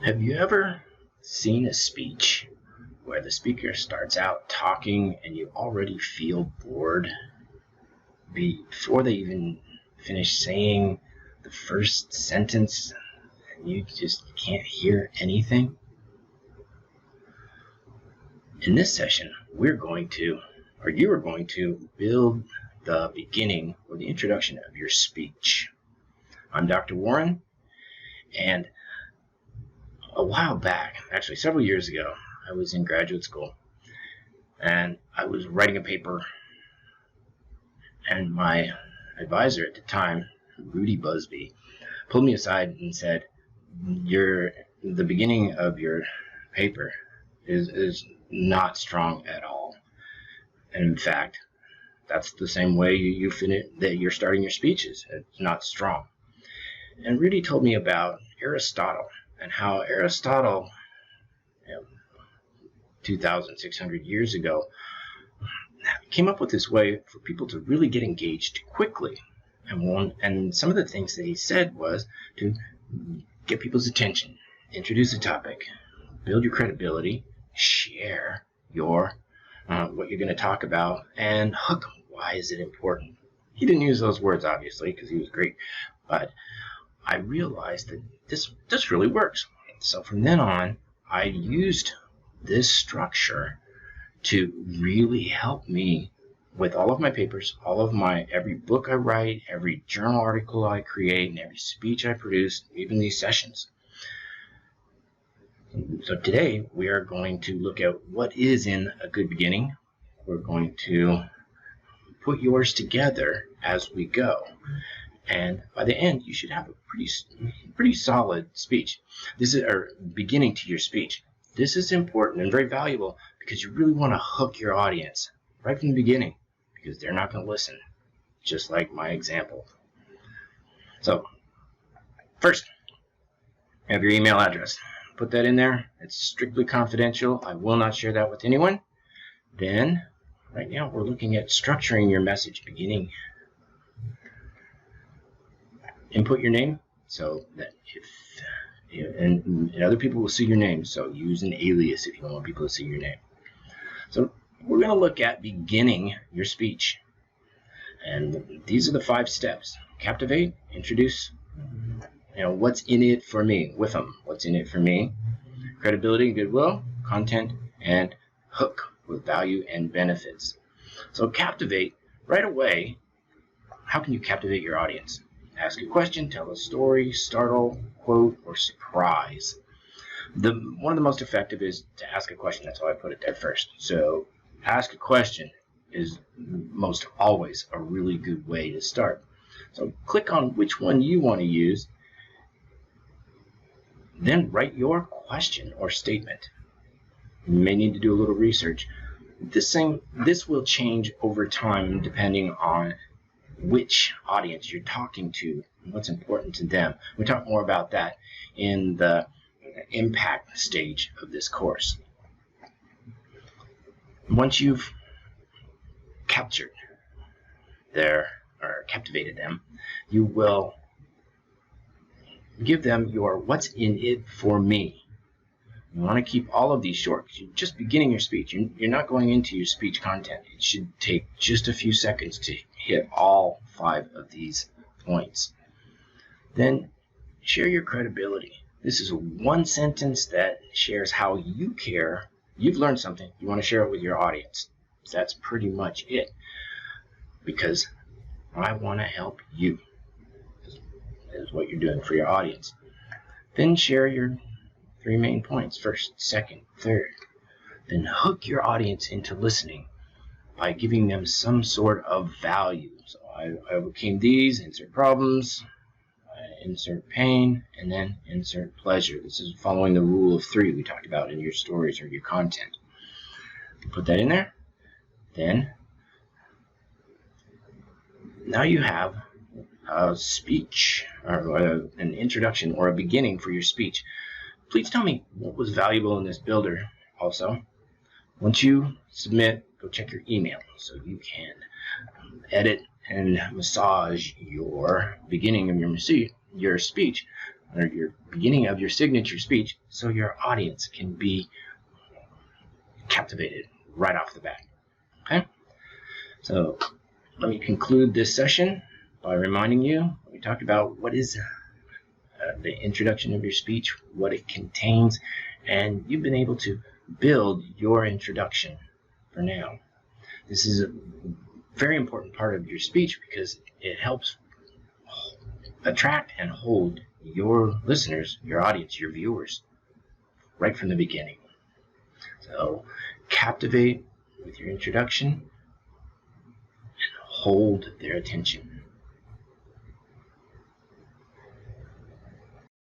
Have you ever seen a speech where the speaker starts out talking and you already feel bored before they even finish saying the first sentence and you just can't hear anything? In this session, you are going to build the beginning or the introduction of your speech. I'm Dr. Warren, and a while back, actually several years ago, I was in graduate school and I was writing a paper, and my advisor at the time, Rudy Busby, pulled me aside and said, the beginning of your paper is not strong at all. And in fact, that's the same way you're starting your speeches. It's not strong. And Rudy told me about Aristotle and how Aristotle, 2,600 years ago, came up with this way for people to really get engaged quickly. And some of the things that he said was to get people's attention, introduce a topic, build your credibility, share your what you're going to talk about, and hook them. Why is it important? He didn't use those words, obviously, because he was great, but I realized that this really works. So from then on, I used this structure to really help me with all of my papers, every book I write, every journal article I create, and every speech I produce, even these sessions. So today we are going to look at what is in a good beginning. We're going to put yours together as we go. And by the end, you should have a pretty solid speech. This is our beginning to your speech. This is important and very valuable because you really want to hook your audience right from the beginning, because they're not going to listen, just like my example. So first, you have your email address. Put that in there. It's strictly confidential. I will not share that with anyone. Then, right now, we're looking at structuring your message beginning. Input your name so that and other people will see your name. So use an alias if you don't want people to see your name. So we're going to look at beginning your speech. And these are the 5 steps. Captivate, introduce, what's in it for me, with them, what's in it for me, credibility, goodwill, content, and hook with value and benefits. So captivate, right away, how can you captivate your audience? Ask a question, tell a story, startle, quote, or surprise. One of the most effective is to ask a question. That's why I put it there first. So ask a question is most always a really good way to start. So click on which one you want to use. Then write your question or statement. You may need to do a little research. This will change over time depending on which audience you're talking to and what's important to them. We'll talk more about that in the impact stage of this course. Once you've captured captivated them, you will give them your what's in it for me. You want to keep all of these short because you're just beginning your speech. You're not going into your speech content. It should take just a few seconds to hit all 5 of these points. Then share your credibility. This is one sentence that shares how you care. You've learned something. You want to share it with your audience. That's pretty much it. Because I want to help you. Is what you're doing for your audience. Then share your 3 main points, first, second, third. Then hook your audience into listening by giving them some sort of value. So I overcame these, insert problems, insert pain, and then insert pleasure. This is following the rule of 3 we talked about in your stories or your content. Put that in there. Then now you have a speech or an introduction or a beginning for your speech. Please tell me what was valuable in this builder also. Once you submit, go check your email so you can edit and massage your beginning of your speech or your beginning of your signature speech, so your audience can be captivated right off the bat. Okay? So let me conclude this session by reminding you, we talked about what is the introduction of your speech, what it contains, and you've been able to build your introduction for now. This is a very important part of your speech because it helps attract and hold your listeners, your audience, your viewers right from the beginning. So captivate with your introduction and hold their attention.